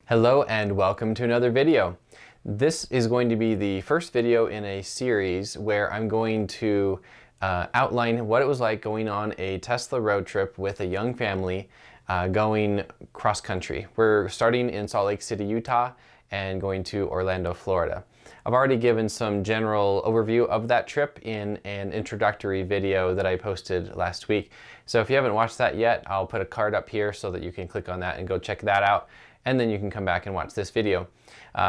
Hello and welcome to another video. This is going to be the first video in a series where I'm going to outline what it was like going on a Tesla road trip with a young family going cross-country. We're starting in Salt Lake City, Utah and going to Orlando, Florida. I've already given some general overview of that trip in an introductory video that I posted last week. So if you haven't watched that yet, I'll put a card up here so that you can click on that and go check that out. And then you can come back and watch this video.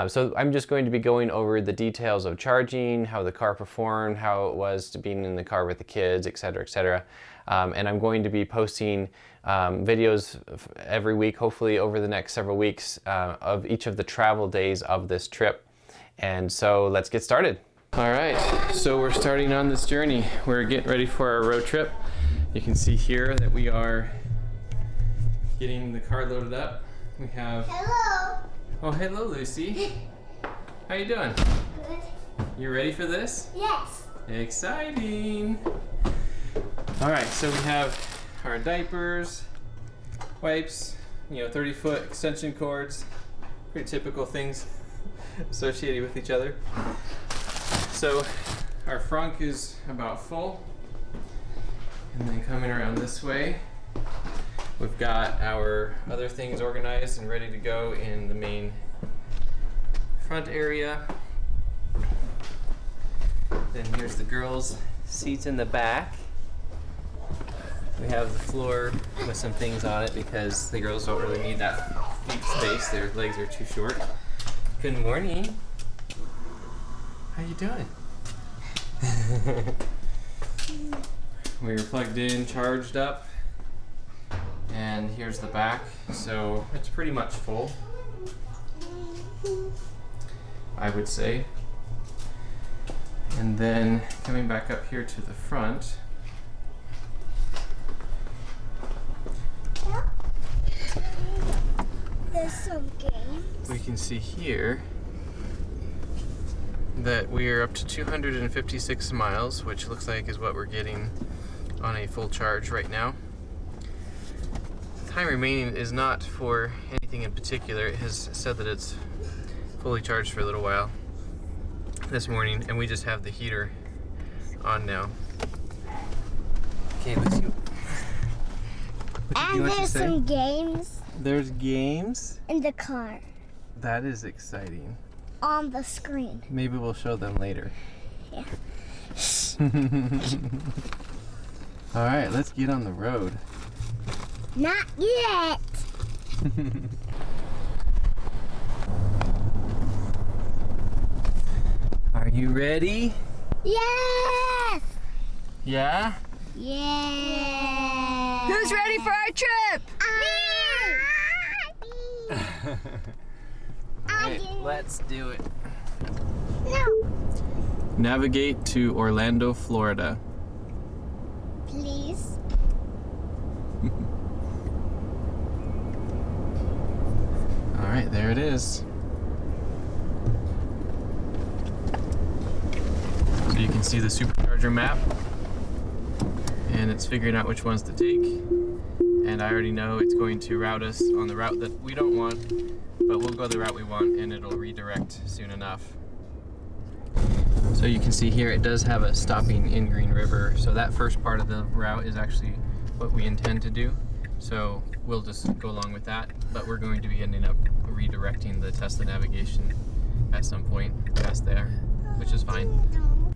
So I'm just going to be going over the details of charging, how the car performed, how it was to being in the car with the kids, etc., etc. And I'm going to be posting videos every week, hopefully over the next several weeks, of each of the travel days of this trip. And so let's get started. All right, so we're starting on this journey. We're getting ready for our road trip. You can see here that we are getting the car loaded up. We have... Hello! Oh, hello, Lucy. How you doing? Good. You ready for this? Yes. Exciting! All right, so we have our diapers, wipes, 30-foot extension cords, pretty typical things associated with each other. So our frunk is about full. And then coming around this way, we've got our other things organized and ready to go in the main front area. Then here's the girls' seats in the back. We have the floor with some things on it because the girls don't really need that feet space. Their legs are too short. Good morning. How you doing? We were plugged in, charged up. And here's the back, so it's pretty much full, I would say. And then coming back up here to the front, There's some games. we can see here that we are up to 256 miles, which looks like is what we're getting on a full charge right now. Time remaining is not for anything in particular. It has said that it's fully charged for a little while this morning, and we just have the heater on now. Okay, let's see. And there's some games. There's games? In the car. That is exciting. On the screen. Maybe we'll show them later. Yeah. All right, let's get on the road. Not yet. Are you ready? Yes. Yeah? Yeah. Who's ready for our trip? Me. Alright, let's do it. No. Navigate to Orlando, Florida. Please. All right, there it is. So you can see the supercharger map, and it's figuring out which ones to take. And I already know it's going to route us on the route that we don't want, but we'll go the route we want and it'll redirect soon enough. So you can see here it does have a stopping in Green River, so that first part of the route is actually what we intend to do. So we'll just go along with that, but we're going to be ending up redirecting the Tesla navigation at some point past there, which is fine.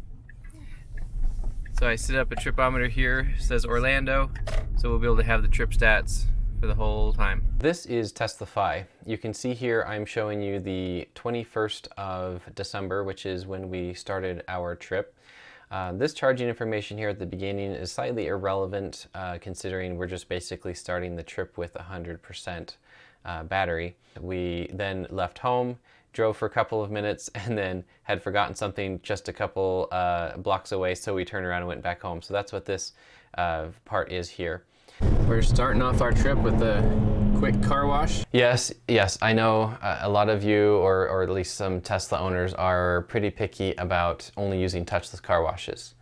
So I set up a tripometer here, it says Orlando, so we'll be able to have the trip stats for the whole time. This is Teslafy. You can see here I'm showing you the 21st of December, which is when we started our trip. This charging information here at the beginning is slightly irrelevant considering we're just basically starting the trip with 100% battery. We then left home, drove for a couple of minutes, and then had forgotten something just a couple blocks away, so we turned around and went back home. So that's what this part is here. We're starting off our trip with a quick car wash. Yes, I know a lot of you, or at least some Tesla owners, are pretty picky about only using touchless car washes.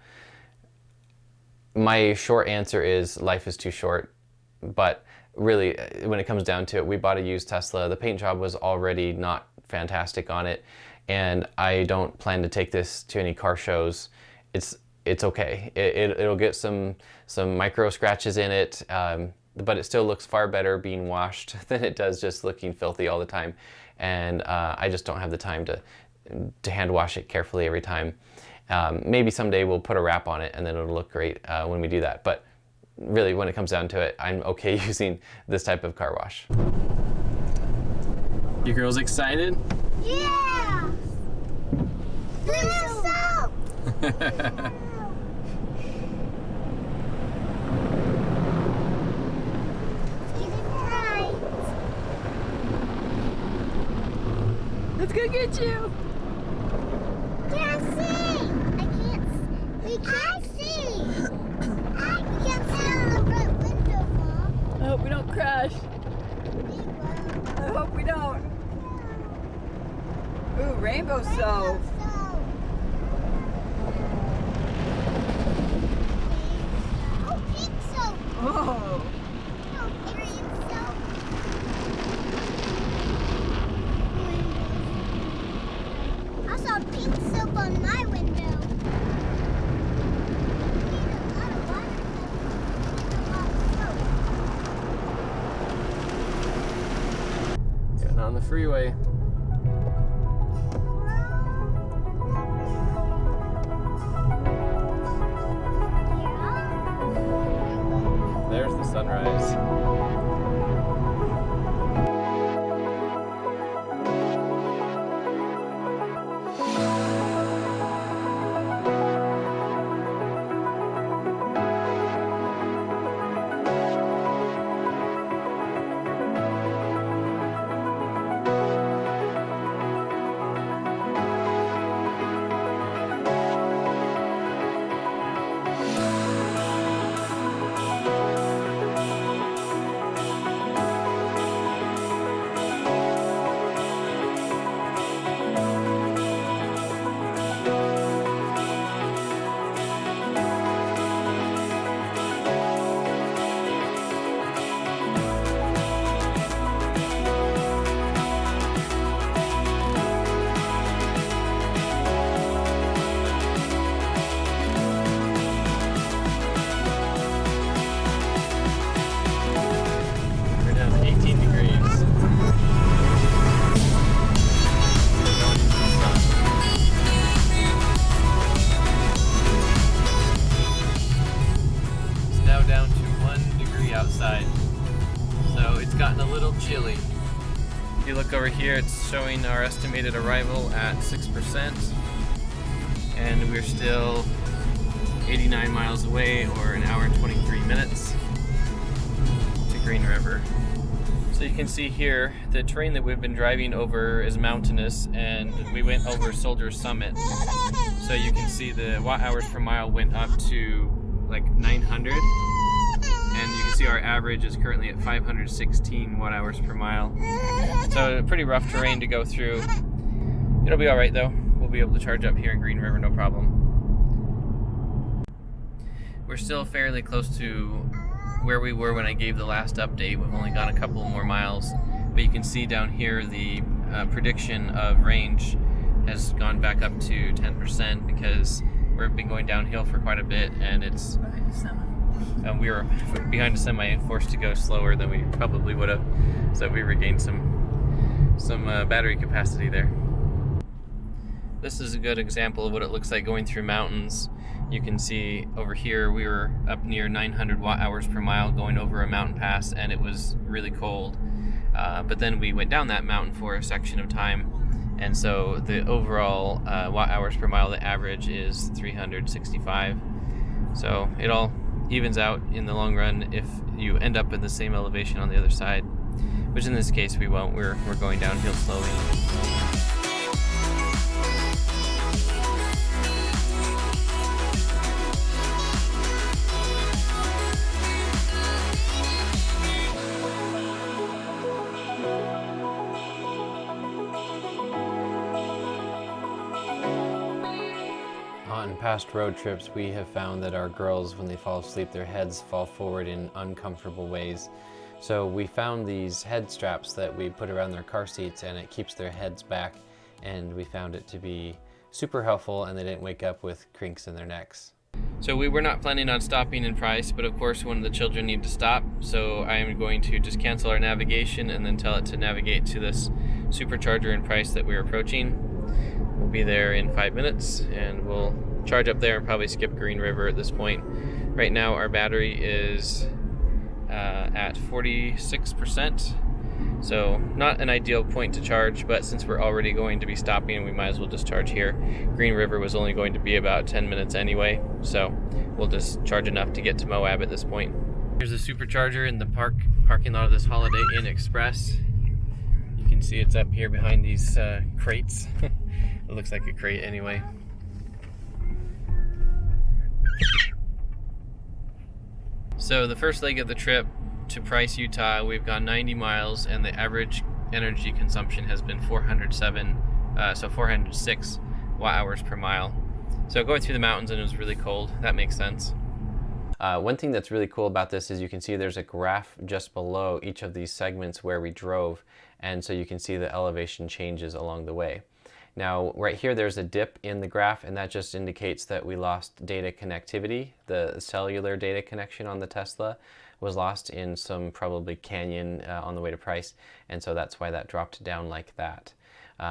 My short answer is life is too short, but really, when it comes down to it, we bought a used Tesla. The paint job was already not fantastic on it, and I don't plan to take this to any car shows. It's okay. It'll get some micro scratches in it, but it still looks far better being washed than it does just looking filthy all the time. And I just don't have the time to hand wash it carefully every time. Maybe someday we'll put a wrap on it and then it'll look great when we do that. But really, when it comes down to it, I'm okay using this type of car wash. You girls excited? Yeah! Blue soap! Let's go get you. Can't see! We can't see! We can't see out of the front window, Mom. I hope we don't crash. We will. I hope we don't. Ooh, rainbow soap. Oh, pink soap! Oh. No, green soap. I saw pink soap on my window. We need a lot of water soap. A lot of soap. Getting on the freeway. There's the sunrise. We're down to 18 degrees. Going into the sun. It's now down to 1 degree outside, so it's gotten a little chilly. If you look over here, it's showing our estimated arrival at 6%, and we're still 89 miles away, or an hour and 23 minutes to Green River. So you can see here, the terrain that we've been driving over is mountainous, and we went over Soldier Summit. So you can see the watt hours per mile went up to like 900, and you can see our average is currently at 516 watt hours per mile. So pretty rough terrain to go through. It'll be all right though. We'll be able to charge up here in Green River, no problem. We're still fairly close to where we were when I gave the last update. We've only gone a couple more miles, but you can see down here the prediction of range has gone back up to 10% because we've been going downhill for quite a bit, and it's we were behind a semi and forced to go slower than we probably would have, so we regained some battery capacity there. This is a good example of what it looks like going through mountains. You can see over here we were up near 900 watt hours per mile going over a mountain pass, and it was really cold. But then we went down that mountain for a section of time, and so the overall watt hours per mile, the average is 365. So it all evens out in the long run if you end up in the same elevation on the other side, which in this case we won't. We're going downhill slowly. On past road trips, we have found that our girls, when they fall asleep, their heads fall forward in uncomfortable ways. So we found these head straps that we put around their car seats, and it keeps their heads back, and we found it to be super helpful, and they didn't wake up with crinks in their necks. So we were not planning on stopping in Price, but of course one of the children need to stop, so I am going to just cancel our navigation and then tell it to navigate to this supercharger in Price that we're approaching. We'll be there in 5 minutes, and we'll charge up there and probably skip Green River at this point. Right now our battery is at 46%, so not an ideal point to charge, but since we're already going to be stopping, we might as well just charge here. Green River was only going to be about 10 minutes anyway, so we'll just charge enough to get to Moab at this point. Here's a supercharger in the parking lot of this Holiday Inn Express. You can see it's up here behind these crates. It looks like a crate anyway. So the first leg of the trip to Price, Utah, we've gone 90 miles, and the average energy consumption has been 406 watt hours per mile. So going through the mountains, and it was really cold. That makes sense. One thing that's really cool about this is you can see there's a graph just below each of these segments where we drove, and so you can see the elevation changes along the way. Now right here there's a dip in the graph, and that just indicates that we lost data connectivity. The cellular data connection on the Tesla was lost in some probably canyon on the way to Price, and so that's why that dropped down like that.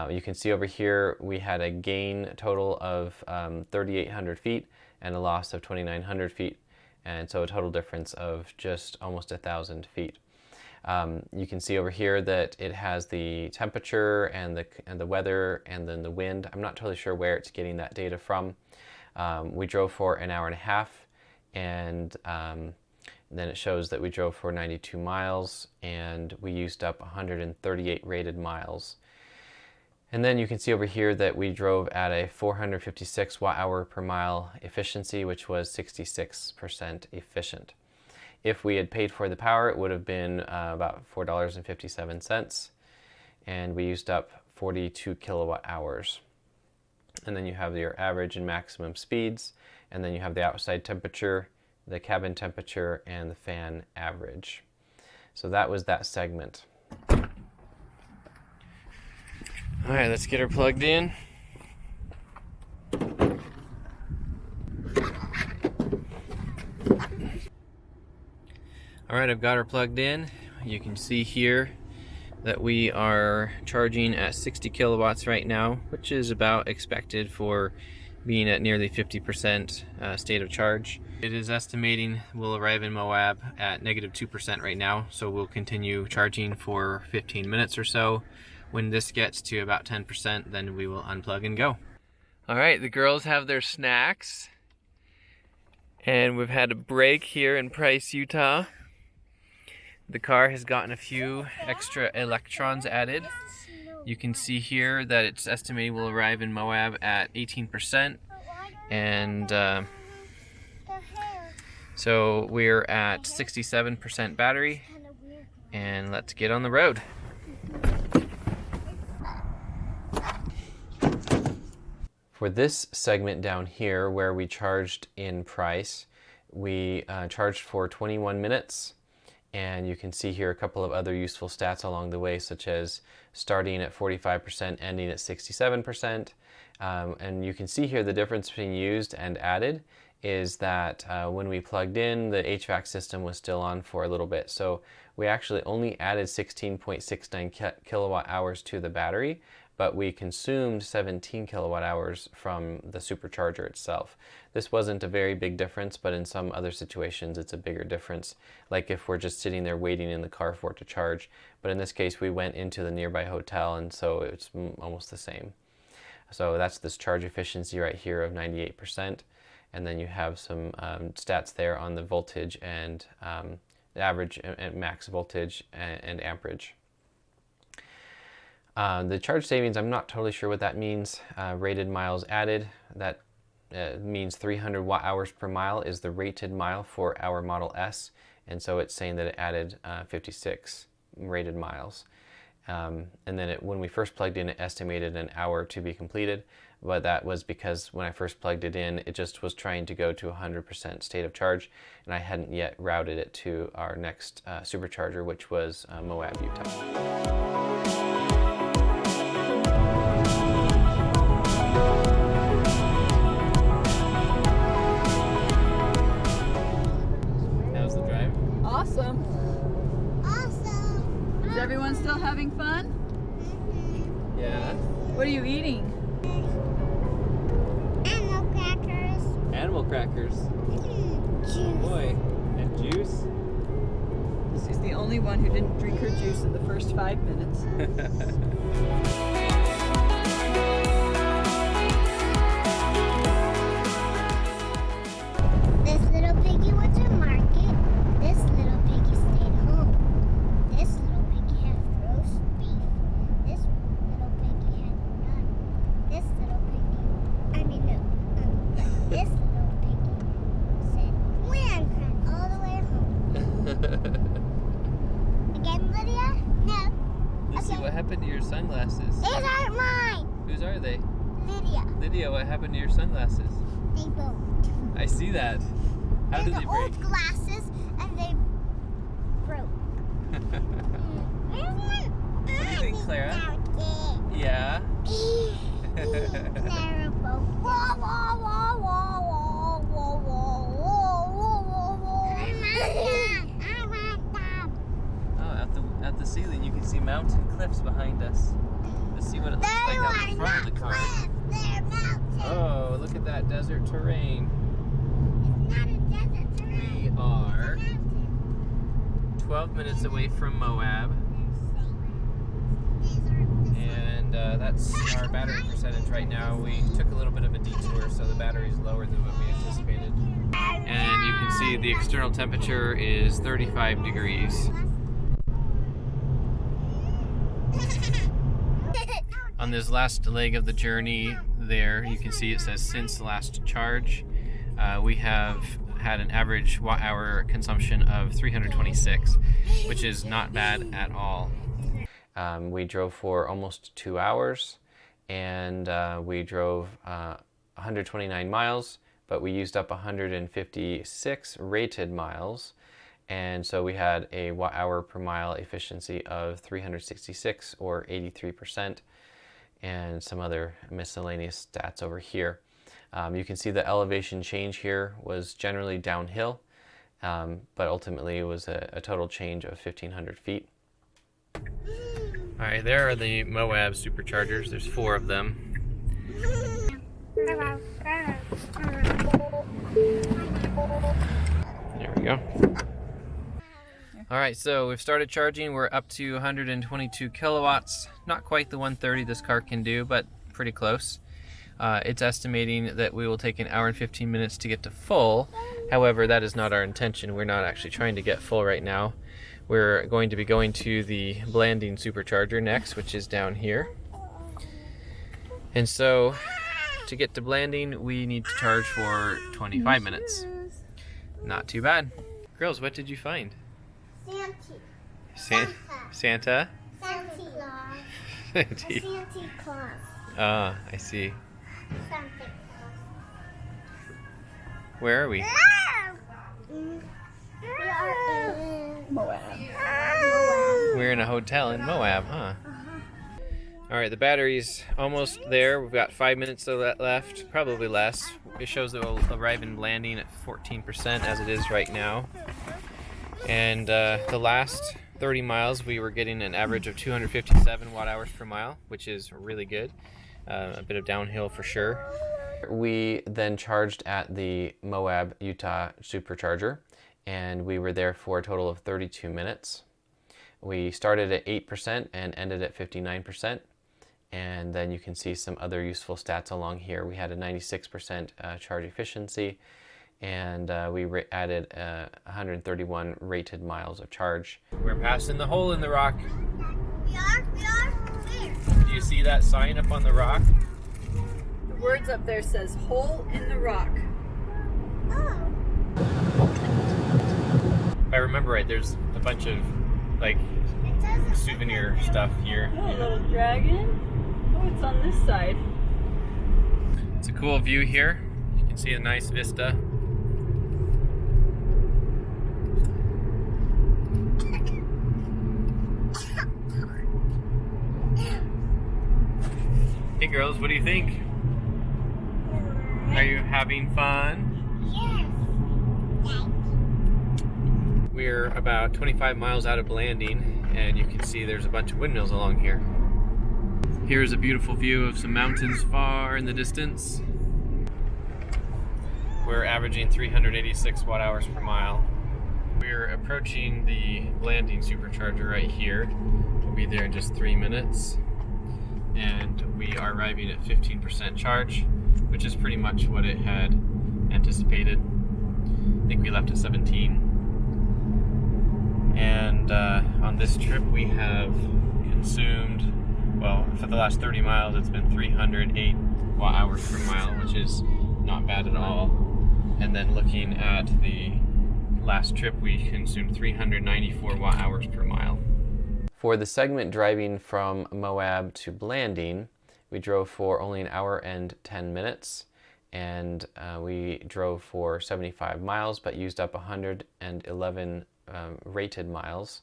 You can see over here we had a gain total of 3,800 feet and a loss of 2,900 feet, and so a total difference of just almost 1,000 feet. You can see over here that it has the temperature and the weather and then the wind. I'm not totally sure where it's getting that data from. We drove for an hour and a half, and then it shows that we drove for 92 miles and we used up 138 rated miles. And then you can see over here that we drove at a 456 watt hour per mile efficiency, which was 66% efficient. If we had paid for the power, it would have been about $4.57, and we used up 42 kilowatt hours. And then you have your average and maximum speeds, and then you have the outside temperature, the cabin temperature, and the fan average. So that was that segment. All right, let's get her plugged in. All right, I've got her plugged in. You can see here that we are charging at 60 kilowatts right now, which is about expected for being at nearly 50% state of charge. It is estimating we'll arrive in Moab at -2% right now, so we'll continue charging for 15 minutes or so. When this gets to about 10%, then we will unplug and go. All right, the girls have their snacks, and we've had a break here in Price, Utah. The car has gotten a few extra electrons added. You can see here that it's estimated we'll arrive in Moab at 18%, and so we're at 67% battery, and let's get on the road. For this segment down here where we charged in Price, we charged for 21 minutes. And you can see here a couple of other useful stats along the way, such as starting at 45%, ending at 67%. And you can see here the difference between used and added is that when we plugged in, the HVAC system was still on for a little bit. So we actually only added 16.69 kilowatt hours to the battery, but we consumed 17 kilowatt hours from the supercharger itself. This wasn't a very big difference, but in some other situations it's a bigger difference, like if we're just sitting there waiting in the car for it to charge. But in this case we went into the nearby hotel, and so it's almost the same. So that's this charge efficiency right here of 98%, and then you have some stats there on the voltage and the average and max voltage and amperage. The charge savings, I'm not totally sure what that means. Rated miles added, that means 300 watt hours per mile is the rated mile for our Model S, and so it's saying that it added 56 rated miles. And then when we first plugged in, it estimated an hour to be completed, but that was because when I first plugged it in, it just was trying to go to 100% state of charge, and I hadn't yet routed it to our next supercharger, which was Moab, Utah. Awesome. Awesome. Is everyone still having fun? Yeah. What are you eating? Animal crackers. Animal crackers. Juice. Boy. And juice. She's the only one who didn't drink her juice in the first 5 minutes. This little piggy went to market. This little piggy stayed home. This little piggy had roast beef. This little piggy had none. This little piggy, this little piggy said, "Wham!" cried all the way home. Again, Lydia? No. Lucy, Okay. what happened to your sunglasses? These aren't mine. Whose are they? Lydia. Lydia, what happened to your sunglasses? They broke. I see that. How did They're they the break? old glasses, and they broke. Where's my What do you think, Clara? Yeah. Clara broke. Whoa, whoa, whoa, whoa, whoa, whoa, whoa, whoa, whoa. Oh, at the ceiling you can see mountain cliffs behind us. Let's see what it looks like out the front of the car. They're mountains. Oh, look at that desert terrain. It's not a desert. We are 12 minutes away from Moab, and that's our battery percentage right now. We took a little bit of a detour, so the battery's lower than what we anticipated. And you can see the external temperature is 35 degrees. On this last leg of the journey there, you can see it says since last charge. We have had an average watt-hour consumption of 326, which is not bad at all. We drove for almost 2 hours, and we drove 129 miles, but we used up 156 rated miles, and so we had a watt-hour per mile efficiency of 366, or 83%, and some other miscellaneous stats over here. You can see the elevation change here was generally downhill, but ultimately it was a total change of 1,500 feet. All right, there are the Moab superchargers. There's 4 of them. There we go. All right, so we've started charging. We're up to 122 kilowatts. Not quite the 130 this car can do, but pretty close. It's estimating that we will take an hour and 15 minutes to get to full. However, that is not our intention. We're not actually trying to get full right now. We're going to be going to the Blanding supercharger next, which is down here. And so to get to Blanding, we need to charge for 25 minutes. Not too bad. Girls, what did you find? Santa. Santa Claus. Ah, I see. Santa Claus. Where are we? We are in Moab. We're in a hotel in Moab, huh? All right, the battery's almost there. We've got 5 minutes left, probably less. It shows that we'll arrive in Blanding at 14% as it is right now. And the last 30 miles, we were getting an average of 257 watt hours per mile, which is really good. A bit of downhill for sure. We then charged at the Moab, Utah supercharger, and we were there for a total of 32 minutes. We started at 8% and ended at 59%. And then you can see some other useful stats along here. We had a 96% charge efficiency, and we added 131 rated miles of charge. We're passing the hole in the rock. We are? Where? Do you see that sign up on the rock? The words up there says hole in the rock. Oh. If I remember right, there's a bunch of like souvenir stuff here. Oh, a little dragon. Oh, it's on this side. It's a cool view here. You can see a nice vista. Hey girls, what do you think? Are you having fun? Yes. We're about 25 miles out of Blanding, and you can see there's a bunch of windmills along here. Here's a beautiful view of some mountains far in the distance. We're averaging 386 watt hours per mile. We're approaching the Blanding supercharger right here. We'll be there in just 3 minutes. And we are arriving at 15% charge, which is pretty much what it had anticipated. I think we left at 17. And on this trip we have consumed, well, for the last 30 miles it's been 308 watt hours per mile, which is not bad at all. And then looking at the last trip, we consumed 394 watt hours per mile. For the segment driving from Moab to Blanding, we drove for only an hour and 10 minutes, and we drove for 75 miles, but used up 111 rated miles.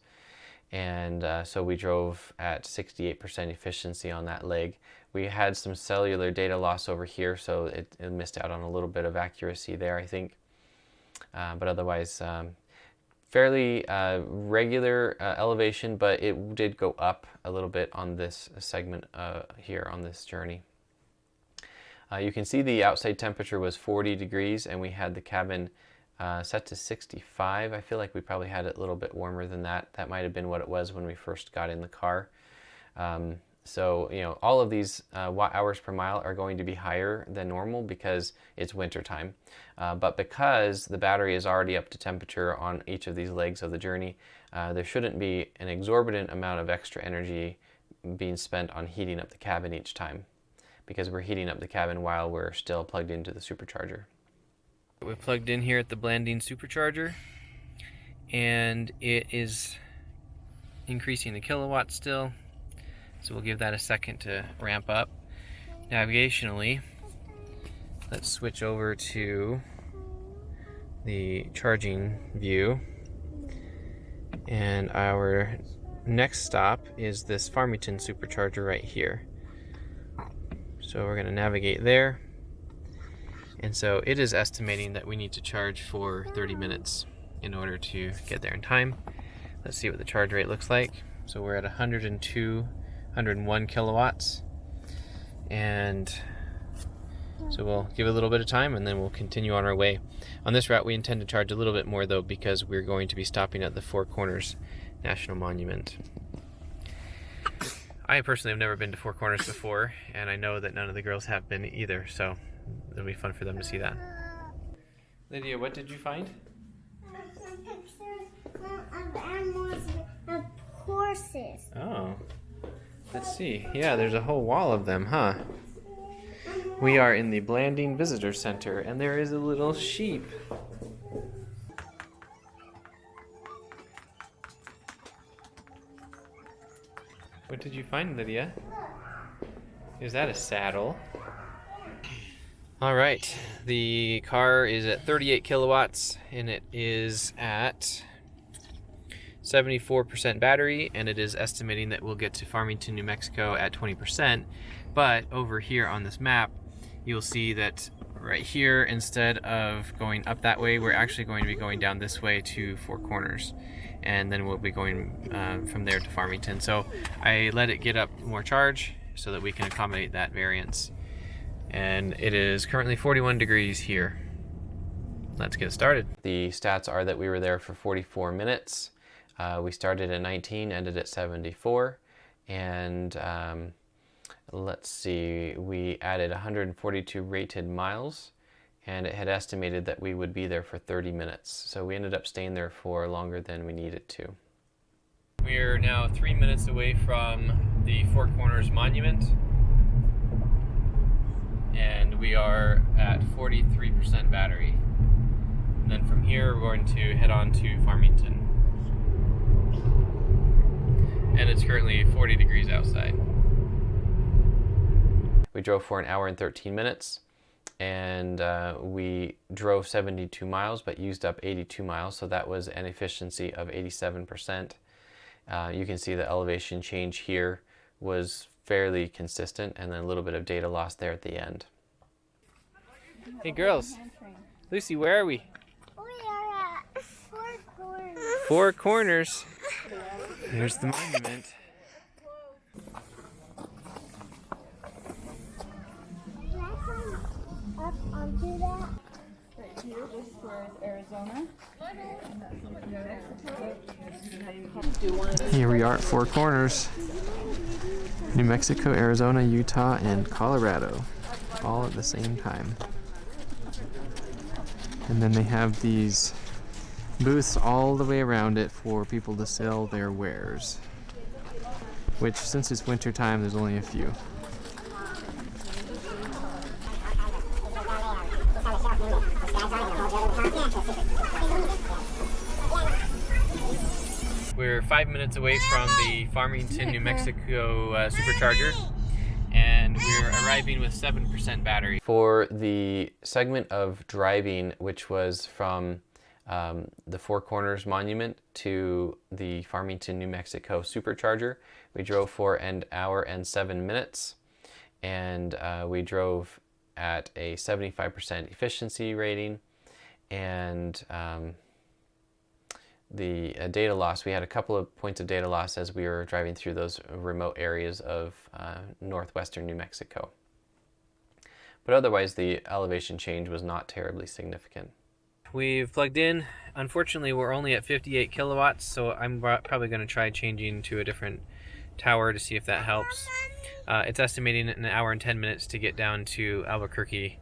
And so we drove at 68% efficiency on that leg. We had some cellular data loss over here, so it missed out on a little bit of accuracy there, I think. But otherwise, fairly regular elevation, but it did go up a little bit on this segment here on this journey. You can see the outside temperature was 40 degrees, and we had the cabin set to 65. I feel like we probably had it a little bit warmer than that. That might have been what it was when we first got in the car. So, you know, all of these watt hours per mile are going to be higher than normal because it's winter time. But because the battery is already up to temperature on each of these legs of the journey, there shouldn't be an exorbitant amount of extra energy being spent on heating up the cabin each time, because we're heating up the cabin while we're still plugged into the supercharger. We're plugged in here at the Blanding supercharger, and it is increasing the kilowatts still. So we'll give that a second to ramp up. Navigationally, let's switch over to the charging view. And our next stop is this Farmington supercharger right here. So we're going to navigate there. And so it is estimating that we need to charge for 30 minutes in order to get there in time. Let's see what the charge rate looks like. So we're at 101 kilowatts, and so we'll give it a little bit of time and then we'll continue on our way. On this route we intend to charge a little bit more though, because we're going to be stopping at the Four Corners National Monument. I personally have never been to Four Corners before, and I know that none of the girls have been either, so it'll be fun for them to see that. Lydia, what did you find? Some pictures of animals, of horses. Oh. Let's see. Yeah, there's a whole wall of them, huh? We are in the Blanding Visitor Center, and there is a little sheep. What did you find, Lydia? Is that a saddle? All right, the car is at 38 kilowatts, and it is at 74% battery, and it is estimating that we'll get to Farmington, New Mexico at 20%. But over here on this map, you'll see that right here, instead of going up that way, we're actually going to be going down this way to Four Corners, and then we'll be going from there to Farmington. So I let it get up more charge so that we can accommodate that variance. And it is currently 41 degrees here. Let's get started. The stats are that we were there for 44 minutes. We started at 19, ended at 74, and let's see, we added 142 rated miles, and it had estimated that we would be there for 30 minutes. So we ended up staying there for longer than we needed to. We are now 3 minutes away from the Four Corners Monument, and we are at 43% battery. And then from here, we're going to head on to Farmington. and it's currently 40 degrees outside. We drove for an hour and 13 minutes, and we drove 72 miles but used up 82 miles, so that was an efficiency of 87%. You can see the elevation change here was fairly consistent, and then a little bit of data loss there at the end. Hey girls, Lucy, where are we? We are at Four Corners. Four Corners. There's the monument. Can I climb up onto that? Right here, this square is Arizona. Here we are at Four Corners. New Mexico, Arizona, Utah, and Colorado. All at the same time. And then they have these booths all the way around it for people to sell their wares. Which, since it's winter time, there's only a few. We're 5 minutes away from the Farmington, New Mexico supercharger, and we're arriving with 7% battery. For the segment of driving, which was from the Four Corners Monument to the Farmington, New Mexico supercharger, we drove for an hour and 7 minutes, and we drove at a 75% efficiency rating, and the data loss, we had a couple of points of data loss as we were driving through those remote areas of northwestern New Mexico. But otherwise, the elevation change was not terribly significant. We've plugged in. Unfortunately, we're only at 58 kilowatts, so I'm probably going to try changing to a different tower to see if that helps. It's estimating an hour and 10 minutes to get down to Albuquerque,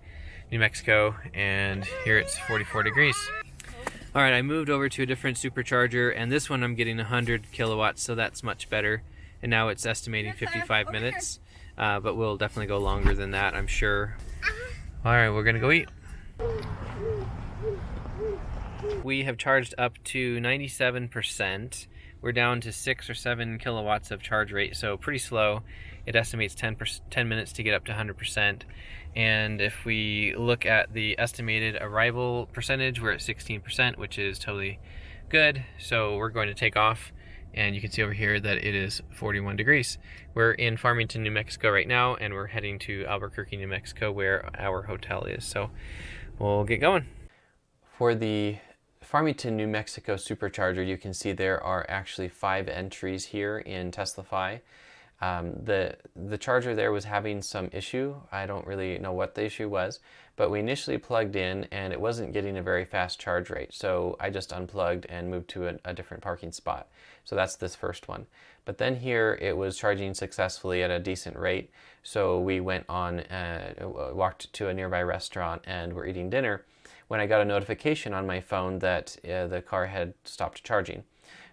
New Mexico, and here it's 44 degrees. All right, I moved over to a different supercharger, and this one I'm getting 100 kilowatts, so that's much better. And now it's estimating 55 minutes, but we'll definitely go longer than that, I'm sure. All right, we're gonna go eat. We have charged up to 97%. We're down to 6 or 7 kilowatts of charge rate, so pretty slow. It estimates 10 minutes to get up to 100%. And if we look at the estimated arrival percentage, we're at 16%, which is totally good. So we're going to take off, and you can see over here that it is 41 degrees. We're in Farmington, New Mexico right now, and we're heading to Albuquerque, New Mexico, where our hotel is. So we'll get going. For the Farmington, New Mexico supercharger, you can see there are actually 5 entries here in Teslafy. The charger there was having some issue. I don't really know what the issue was, but we initially plugged in and it wasn't getting a very fast charge rate, so I just unplugged and moved to a different parking spot. So that's this first one. But then here it was charging successfully at a decent rate, so we went on, walked to a nearby restaurant and were eating dinner when I got a notification on my phone that the car had stopped charging.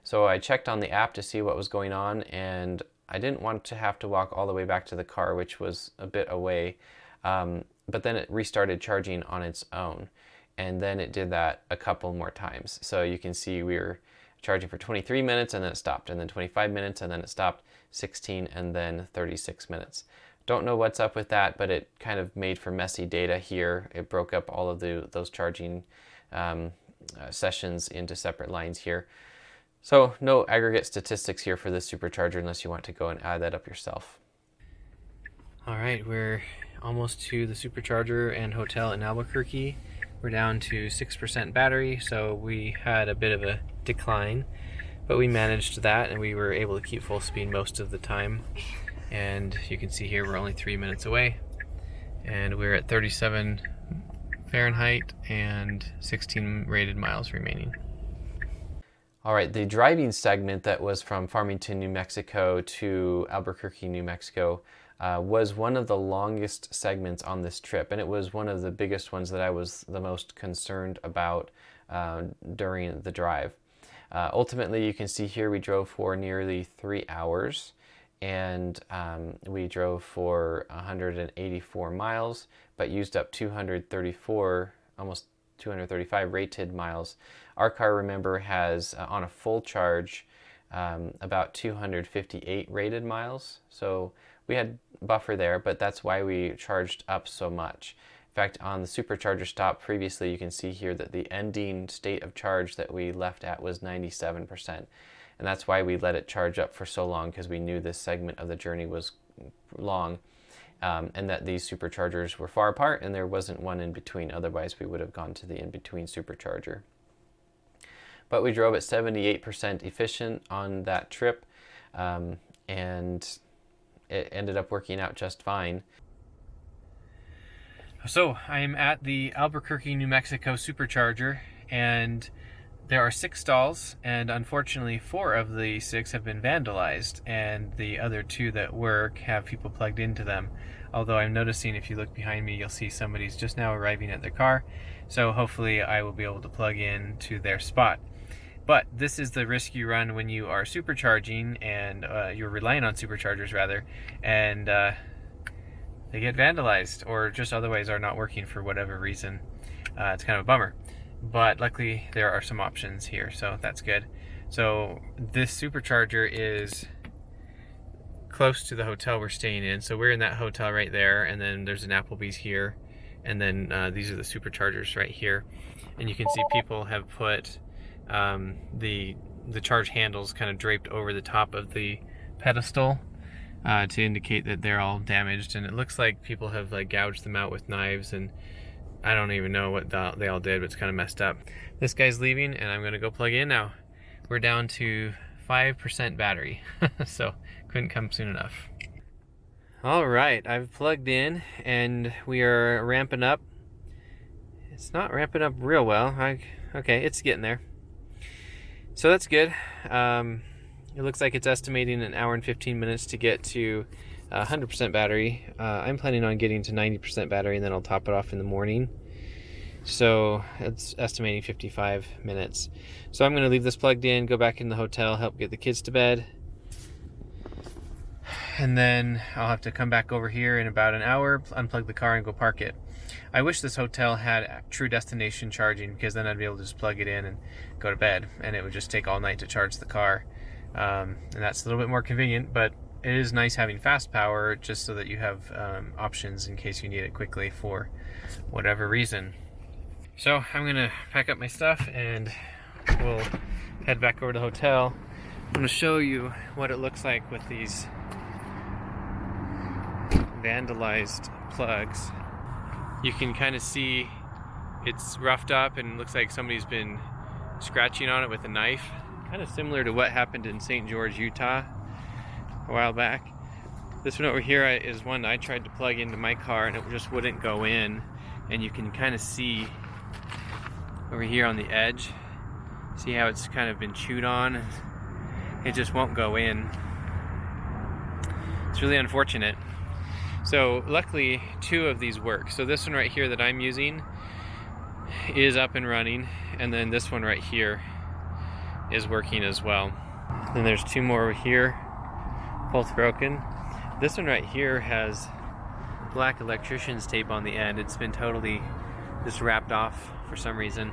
So I checked on the app to see what was going on, and I didn't want to have to walk all the way back to the car, which was a bit away, but then it restarted charging on its own, and then it did that a couple more times. So you can see we were charging for 23 minutes and then it stopped, and then 25 minutes and then it stopped, 16 and then 36 minutes. Don't know what's up with that, but it kind of made for messy data here. It broke up all of those charging sessions into separate lines here. So no aggregate statistics here for this supercharger unless you want to go and add that up yourself. All right, we're almost to the supercharger and hotel in Albuquerque. We're down to 6% battery, so we had a bit of a decline, but we managed that and we were able to keep full speed most of the time. And you can see here we're only 3 minutes away, and we're at 37 Fahrenheit and 16 rated miles remaining. All right, the driving segment that was from Farmington, New Mexico to Albuquerque, New Mexico was one of the longest segments on this trip, and it was one of the biggest ones that I was the most concerned about during the drive. Ultimately, you can see here we drove for nearly 3 hours, and we drove for 184 miles, but used up 234, almost 235 rated miles. Our car, remember, has on a full charge about 258 rated miles. So we had buffer there, but that's why we charged up so much. In fact, on the supercharger stop previously, you can see here that the ending state of charge that we left at was 97%. And that's why we let it charge up for so long, because we knew this segment of the journey was long, and that these superchargers were far apart and there wasn't one in between. Otherwise, we would have gone to the in-between supercharger. But we drove at 78% efficient on that trip, and it ended up working out just fine. So I am at the Albuquerque, New Mexico supercharger, and there are 6 stalls, and unfortunately 4 of the 6 have been vandalized, and the other 2 that work have people plugged into them. Although I'm noticing, if you look behind me, you'll see somebody's just now arriving at their car, so hopefully I will be able to plug in to their spot. But this is the risk you run when you are supercharging, and you're relying on superchargers rather, and they get vandalized or just otherwise are not working for whatever reason. It's kind of a bummer, but luckily there are some options here, so that's good. So this supercharger is close to the hotel we're staying in, so we're in that hotel right there, and then there's an Applebee's here, and then these are the superchargers right here, and you can see people have put the charge handles kind of draped over the top of the pedestal to indicate that they're all damaged, and it looks like people have like gouged them out with knives, and I don't even know what they all did, but it's kind of messed up. This guy's leaving, and I'm gonna go plug in now. We're down to 5% battery, so couldn't come soon enough. All right, I've plugged in, and we are ramping up. It's not ramping up real well. Okay, it's getting there. So that's good. It looks like it's estimating an hour and 15 minutes to get to 100% battery. I'm planning on getting to 90% battery, and then I'll top it off in the morning. So it's estimating 55 minutes. So I'm going to leave this plugged in, go back in the hotel, help get the kids to bed. And then I'll have to come back over here in about an hour, unplug the car, and go park it. I wish this hotel had true destination charging, because then I'd be able to just plug it in and go to bed, and it would just take all night to charge the car. And that's a little bit more convenient, but it is nice having fast power, just so that you have options in case you need it quickly for whatever reason. So I'm gonna pack up my stuff and we'll head back over to the hotel. I'm gonna show you what it looks like with these vandalized plugs. You can kind of see it's roughed up and looks like somebody's been scratching on it with a knife. Kind of similar to what happened in St. George, Utah a while back. This one over here is one I tried to plug into my car, and it just wouldn't go in. And you can kind of see over here on the edge, see how it's kind of been chewed on. It just won't go in. It's really unfortunate. So luckily 2 of these work. So this one right here that I'm using is up and running, and then this one right here is working as well. Then there's 2 more over here, both broken. This one right here has black electrician's tape on the end. It's been totally just wrapped off for some reason.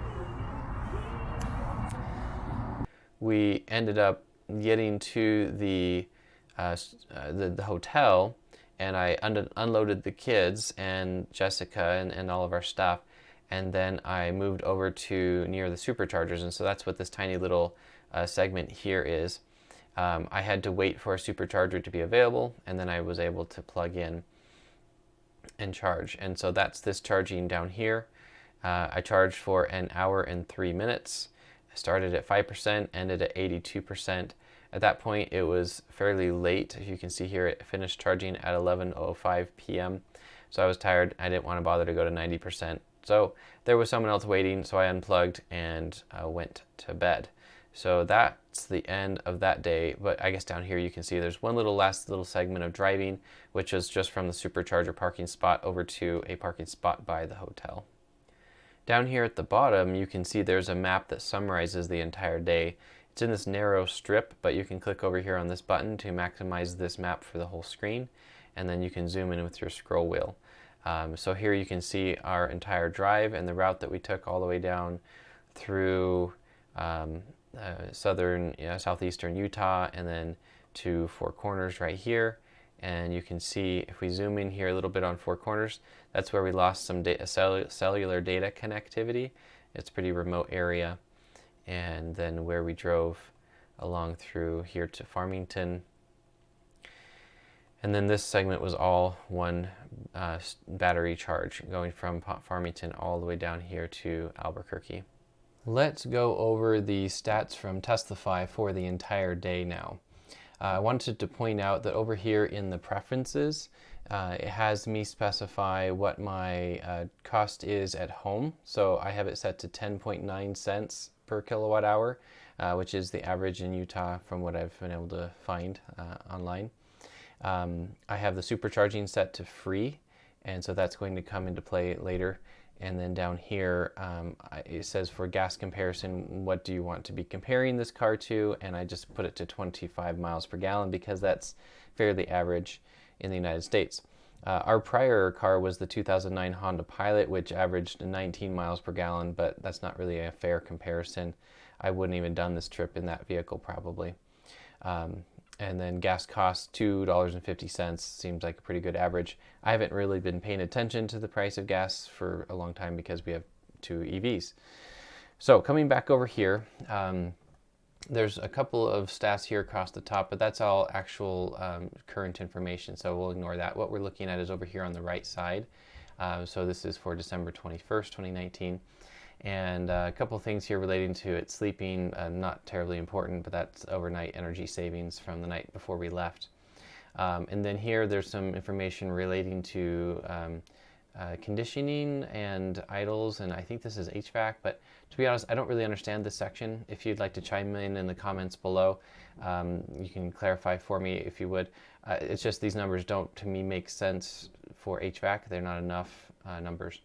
We ended up getting to the hotel, and I unloaded the kids and Jessica and all of our stuff, and then I moved over to near the superchargers, and so that's what this tiny little segment here is. I had to wait for a supercharger to be available, and then I was able to plug in and charge. And so that's this charging down here. I charged for an hour and 3 minutes. I started at 5%, ended at 82%. At that point, it was fairly late. As you can see here, it finished charging at 11:05 p.m. So I was tired. I didn't want to bother to go to 90%. So there was someone else waiting, so I unplugged and went to bed. So that's the end of that day. But I guess down here you can see there's one last little segment of driving, which is just from the supercharger parking spot over to a parking spot by the hotel. Down here at the bottom, you can see there's a map that summarizes the entire day. It's in this narrow strip, but you can click over here on this button to maximize this map for the whole screen, and then you can zoom in with your scroll wheel. So here you can see our entire drive and the route that we took all the way down through southern, southeastern Utah, and then to Four Corners right here. And you can see if we zoom in here a little bit on Four Corners, that's where we lost some cellular data connectivity. It's a pretty remote area. And then where we drove along through here to Farmington. And then this segment was all one battery charge going from Farmington all the way down here to Albuquerque. Let's go over the stats from Testify for the entire day now. I wanted to point out that over here in the preferences, it has me specify what my cost is at home. So I have it set to 10.9 cents per kilowatt hour, which is the average in Utah from what I've been able to find online. I have the supercharging set to free, and so that's going to come into play later. And then down here, it says for gas comparison, what do you want to be comparing this car to? And I just put it to 25 miles per gallon because that's fairly average in the United States. Our prior car was the 2009 Honda Pilot, which averaged 19 miles per gallon, but that's not really a fair comparison. I wouldn't even done this trip in that vehicle probably. And then gas costs $2.50 seems like a pretty good average. I haven't really been paying attention to the price of gas for a long time because we have 2 EVs. So coming back over here, there's a couple of stats here across the top, but that's all actual current information, so we'll ignore that. What we're looking at is over here on the right side. So this is for December 21st, 2019. And a couple things here relating to it sleeping, not terribly important, but that's overnight energy savings from the night before we left. And then here there's some information relating to conditioning and idles, and I think this is HVAC, but to be honest, I don't really understand this section. If you'd like to chime in the comments below, you can clarify for me if you would. It's just these numbers don't, to me, make sense for HVAC. They're not enough numbers.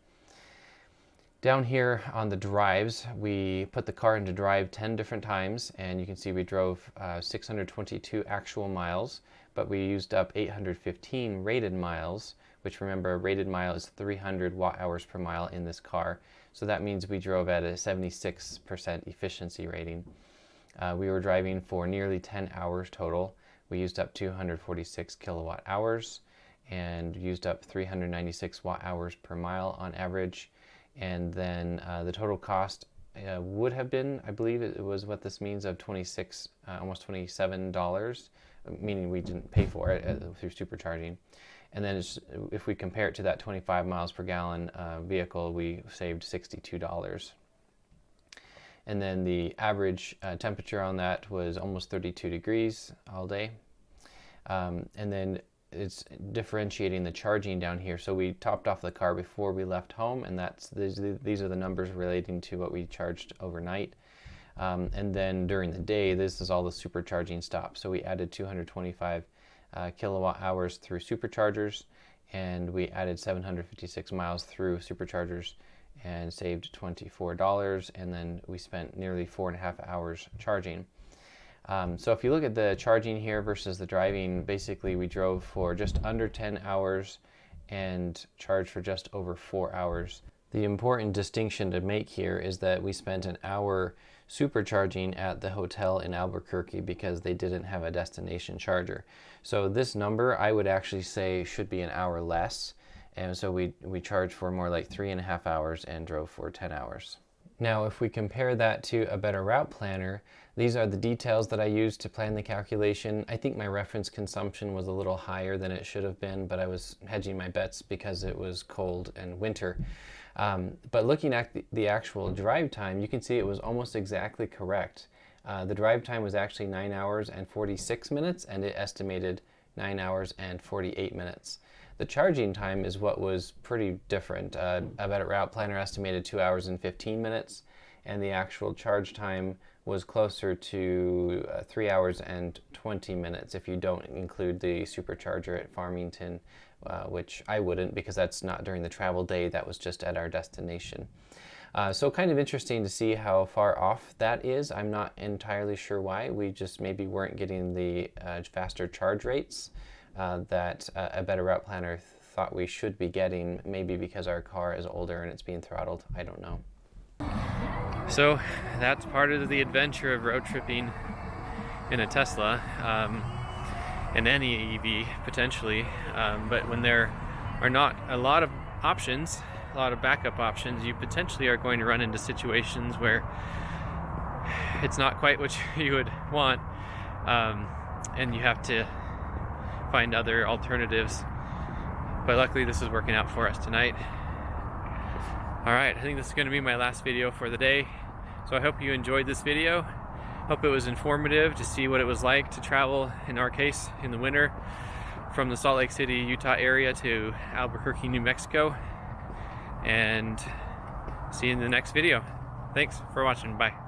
Down here on the drives, we put the car into drive 10 different times, and you can see we drove 622 actual miles, but we used up 815 rated miles, which, remember, a rated mile is 300 watt-hours per mile in this car. So that means we drove at a 76% efficiency rating. We were driving for nearly 10 hours total. We used up 246 kilowatt hours and used up 396 watt-hours per mile on average. And then the total cost would have been, I believe it was what this means, of almost $27, meaning we didn't pay for it through supercharging. And then if we compare it to that 25 miles per gallon vehicle, we saved $62. And then the average temperature on that was almost 32 degrees all day. And then it's differentiating the charging down here. So we topped off the car before we left home, and these are the numbers relating to what we charged overnight. And then during the day, this is all the supercharging stops. So we added 225 kilowatt hours through superchargers, and we added 756 miles through superchargers and saved $24. And then we spent nearly 4.5 hours charging. So if you look at the charging here versus the driving, basically we drove for just under 10 hours and charged for just over 4 hours. The important distinction to make here is that we spent an hour supercharging at the hotel in Albuquerque because they didn't have a destination charger. So this number, I would actually say, should be an hour less. And so we charged for more like 3.5 hours and drove for 10 hours. Now, if we compare that to a better route planner, these are the details that I used to plan the calculation. I think my reference consumption was a little higher than it should have been, but I was hedging my bets because it was cold and winter. But looking at the actual drive time, you can see it was almost exactly correct. The drive time was actually 9 hours and 46 minutes, and it estimated 9 hours and 48 minutes. The charging time is what was pretty different. A better route planner estimated 2 hours and 15 minutes, and the actual charge time was closer to 3 hours and 20 minutes if you don't include the supercharger at Farmington, which I wouldn't because that's not during the travel day, that was just at our destination. So kind of interesting to see how far off that is. I'm not entirely sure why. We just maybe weren't getting the faster charge rates that a better route planner thought we should be getting, maybe because our car is older and it's being throttled. I don't know. So that's part of the adventure of road tripping in a Tesla, and any EV potentially. But when there are not a lot of options, a lot of backup options, you potentially are going to run into situations where it's not quite what you would want, and you have to find other alternatives. But luckily this is working out for us tonight. Alright, I think this is going to be my last video for the day. So I hope you enjoyed this video. Hope it was informative to see what it was like to travel, in our case, in the winter, from the Salt Lake City, Utah area to Albuquerque, New Mexico. And see you in the next video. Thanks for watching. Bye.